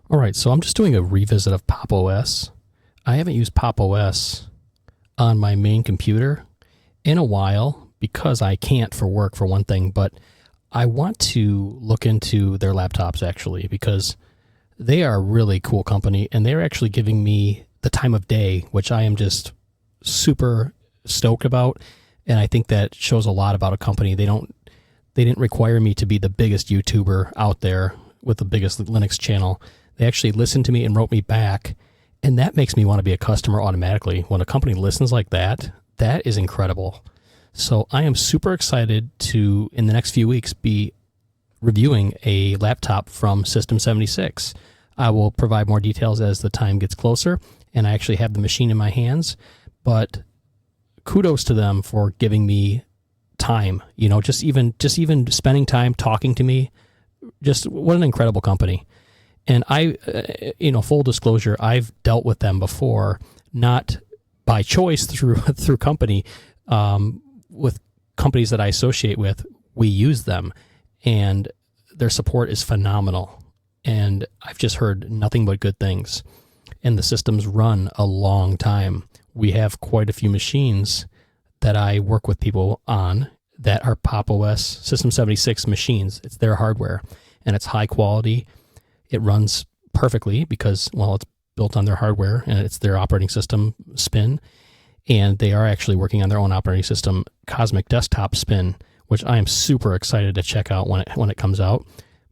All right, so I'm just doing a revisit of Pop! OS. I haven't used Pop! OS on my main computer in a while because I can't for work, for one thing, but I want to look into their laptops actually because they are a really cool company and they're actually giving me the time of day, which I am just super stoked about. And I think that shows a lot about a company. They didn't require me to be the biggest YouTuber out there with the biggest Linux channel. They actually listened to me and wrote me back. And that makes me want to be a customer automatically. When a company listens like that, that is incredible. So I am super excited to, in the next few weeks, be reviewing a laptop from System76. I will provide more details as the time gets closer, and I actually have the machine in my hands. But kudos to them for giving me time. You know, just even spending time talking to me. Just what an incredible company. And I, full disclosure, I've dealt with them before, not by choice through company. With companies that I associate with, we use them, and their support is phenomenal. And I've just heard nothing but good things. And the systems run a long time. We have quite a few machines that I work with people on that are Pop! OS System76 machines. It's their hardware, and it's high quality. It runs perfectly because, well, it's built on their hardware and it's their operating system Spin. And they are actually working on their own operating system, Cosmic Desktop Spin, which I am super excited to check out when it comes out.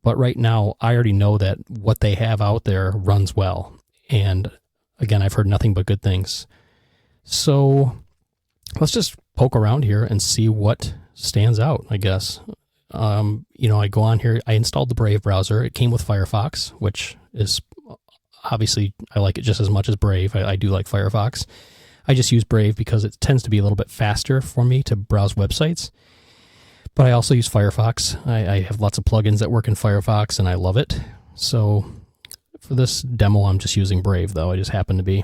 But right now, I already know that what they have out there runs well. And again, I've heard nothing but good things. So let's just poke around here and see what stands out, I guess. I go on here. I installed the Brave browser. It came with Firefox, which is obviously, I like it just as much as Brave. I do like Firefox. I just use Brave because it tends to be a little bit faster for me to browse websites. But I also use Firefox. I have lots of plugins that work in Firefox, and I love it. So for this demo, I'm just using Brave, though. I just happen to be.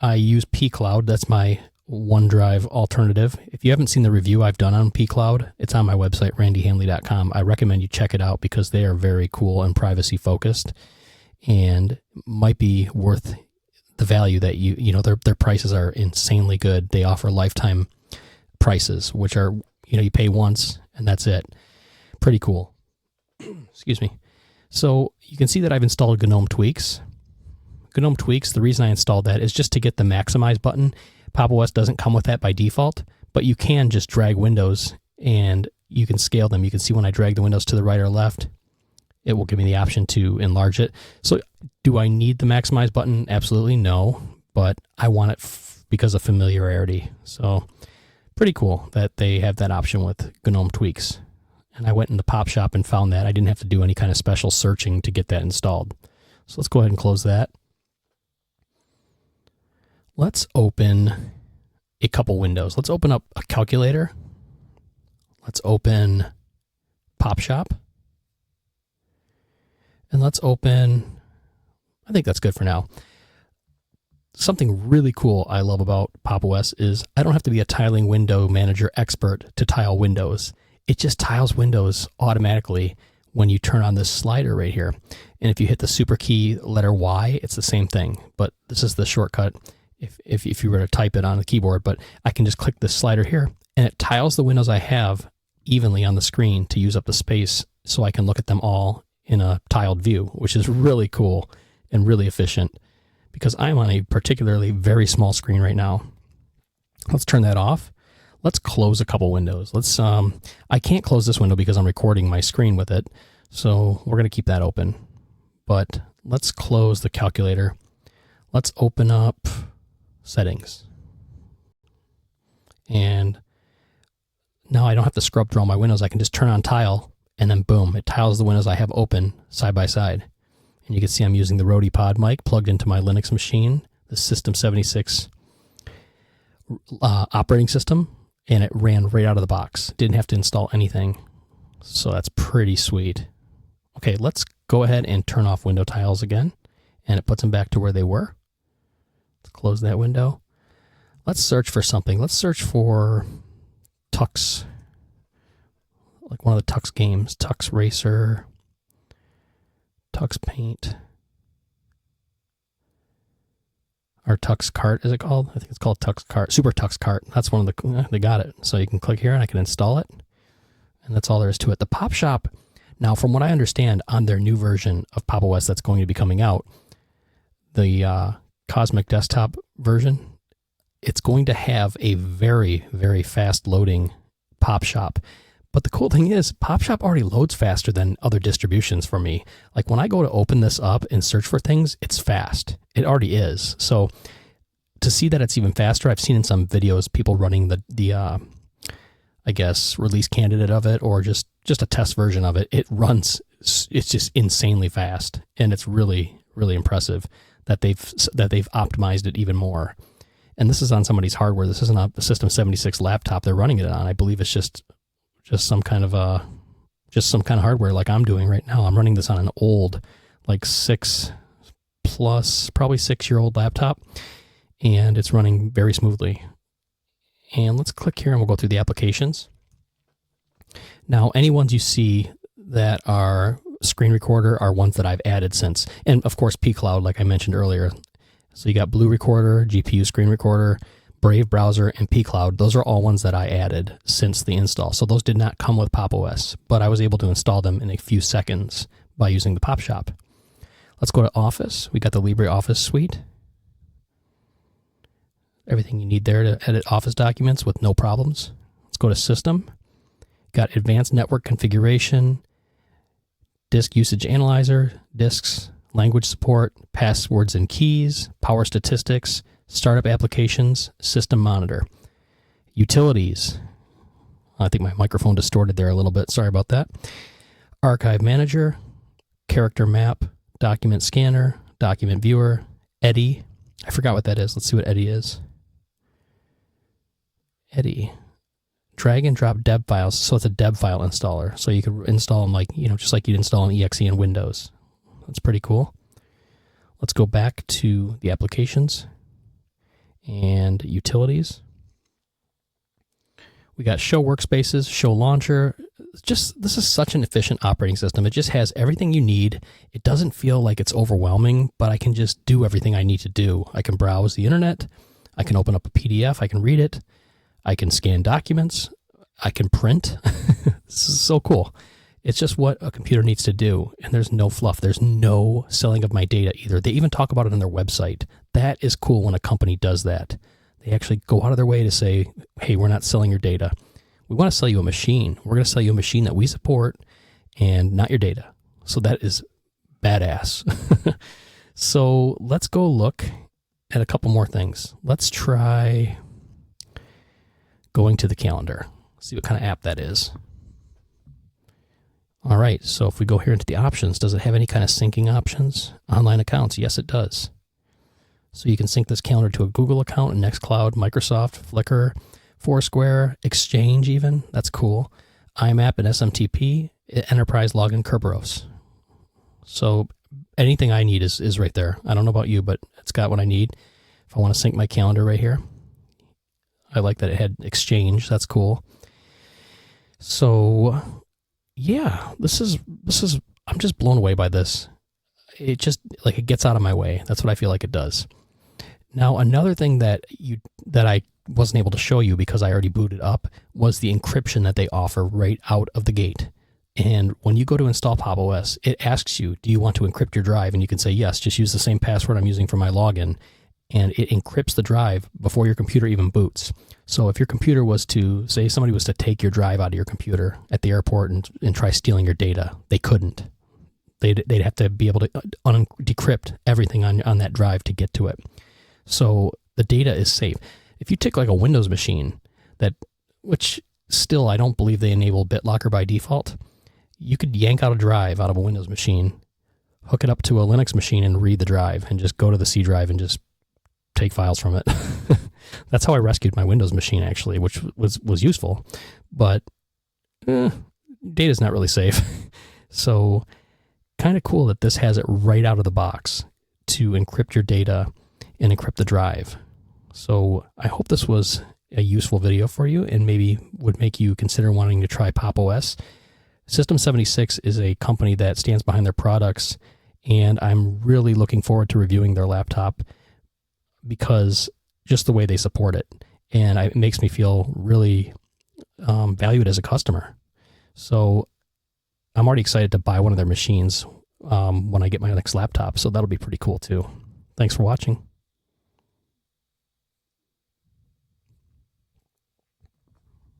I use pCloud. That's my OneDrive alternative. If you haven't seen the review I've done on pCloud, it's on my website, randyhanley.com. I recommend you check it out because they are very cool and privacy focused and might be worth the value that their prices are insanely good. They offer lifetime prices, which are, you pay once and that's it. Pretty cool. Excuse me. So you can see that I've installed GNOME Tweaks. GNOME Tweaks, the reason I installed that is just to get the maximize button. Pop! OS doesn't come with that by default, but you can just drag windows and you can scale them. You can see when I drag the windows to the right or left, it will give me the option to enlarge it. So do I need the maximize button? Absolutely no, but I want it because of familiarity. So pretty cool that they have that option with GNOME Tweaks. And I went in the Pop Shop and found that. I didn't have to do any kind of special searching to get that installed. So let's go ahead and close that. Let's open a couple windows. Let's open up a calculator. Let's open Pop Shop. And let's open, I think that's good for now. Something really cool I love about Pop! OS is I don't have to be a tiling window manager expert to tile windows. It just tiles windows automatically when you turn on this slider right here. And if you hit the super key letter Y, it's the same thing, but this is the shortcut if you were to type it on the keyboard. But I can just click this slider here and it tiles the windows I have evenly on the screen to use up the space so I can look at them all in a tiled view, which is really cool and really efficient because I'm on a particularly very small screen right now. Let's turn that off. Let's close a couple windows. I can't close this window because I'm recording my screen with it, so we're going to keep that open. But let's close the calculator. Let's open up settings. And now I don't have to scrub through all my windows. I can just turn on tile, and then boom, it tiles the windows I have open side by side. And you can see I'm using the Rode Pod mic plugged into my Linux machine, the System76 operating system, and it ran right out of the box. Didn't have to install anything. So that's pretty sweet. Okay, let's go ahead and turn off window tiles again, and it puts them back to where they were. Let's close that window. Let's search for something. Let's search for Tux, like one of the Tux games, Tux Racer, Tux Paint. or Tux Cart, is it called? I think it's called Tux Cart, Super Tux Cart. That's one of the, they got it. So you can click here and I can install it. And that's all there is to it. The Pop Shop, now from what I understand on their new version of Pop! OS that's going to be coming out, the Cosmic Desktop version, it's going to have a very, very fast loading Pop Shop. But the cool thing is, Pop Shop already loads faster than other distributions for me. Like when I go to open this up and search for things, it's fast. It already is. So to see that it's even faster, I've seen in some videos people running the I guess, release candidate of it or just a test version of it. It runs, it's just insanely fast. And it's really, really impressive that they've optimized it even more. And this is on somebody's hardware. This isn't a System76 laptop they're running it on. I believe it's just some kind of hardware like I'm doing right now. I'm running this on an old, like 6+, probably 6-year-old laptop, and it's running very smoothly. And let's click here and we'll go through the applications. Now, any ones you see that are screen recorder are ones that I've added since. And of course, pCloud, like I mentioned earlier. So you got Blue Recorder, GPU Screen Recorder, Brave Browser, and pCloud. Those are all ones that I added since the install. So those did not come with Pop! OS, but I was able to install them in a few seconds by using the Pop Shop. Let's go to Office. We got the LibreOffice suite. Everything you need there to edit Office documents with no problems. Let's go to System. Got Advanced Network Configuration, Disk Usage Analyzer, Disks, Language Support, Passwords and Keys, Power Statistics, Startup Applications, System Monitor. Utilities. I think my microphone distorted there a little bit. Sorry about that. Archive Manager, Character Map, Document Scanner, Document Viewer, Eddy. I forgot what that is. Let's see what Eddy is. Eddy. Drag and drop deb files. So it's a deb file installer. So you could install them like, just like you'd install an exe in Windows. That's pretty cool. Let's go back to the applications and utilities. We got Show Workspaces, Show Launcher. This is such an efficient operating system. It just has everything you need. It doesn't feel like it's overwhelming, but I can just do everything I need to do. I can browse the internet. I can open up a PDF. I can read it. I can scan documents. I can print. This is so cool. It's just what a computer needs to do. And there's no fluff. There's no selling of my data either. They even talk about it on their website. That is cool when a company does that. They actually go out of their way to say, hey, we're not selling your data. We want to sell you a machine. We're going to sell you a machine that we support and not your data. So that is badass. So let's go look at a couple more things. Let's try going to the calendar. See what kind of app that is. All right, so if we go here into the options, does it have any kind of syncing options? Online accounts, yes it does. So you can sync this calendar to a Google account, Nextcloud, Microsoft, Flickr, Foursquare, Exchange even. That's cool. IMAP and SMTP, Enterprise Login Kerberos. So anything I need is right there. I don't know about you, but it's got what I need. If I want to sync my calendar right here, I like that it had Exchange. That's cool. So yeah, this is I'm just blown away by this. It just it gets out of my way. That's what I feel like it does. Now, another thing that I wasn't able to show you because I already booted up was the encryption that they offer right out of the gate. And when you go to install Pop! OS, it asks you, do you want to encrypt your drive? And you can say, yes, just use the same password I'm using for my login. And it encrypts the drive before your computer even boots. So if your computer was to, say somebody was to take your drive out of your computer at the airport and try stealing your data, they couldn't. They'd have to be able to decrypt everything on that drive to get to it. So the data is safe. If you take like a Windows machine, which still I don't believe they enable BitLocker by default, you could yank out a drive out of a Windows machine, hook it up to a Linux machine and read the drive and just go to the C drive and just take files from it. That's how I rescued my Windows machine actually, which was useful, but data's not really safe. So kind of cool that this has it right out of the box to encrypt your data and encrypt the drive. So I hope this was a useful video for you and maybe would make you consider wanting to try Pop! OS. System76 is a company that stands behind their products, and I'm really looking forward to reviewing their laptop because just the way they support it. And it makes me feel really valued as a customer. So I'm already excited to buy one of their machines when I get my next laptop. So that'll be pretty cool too. Thanks for watching.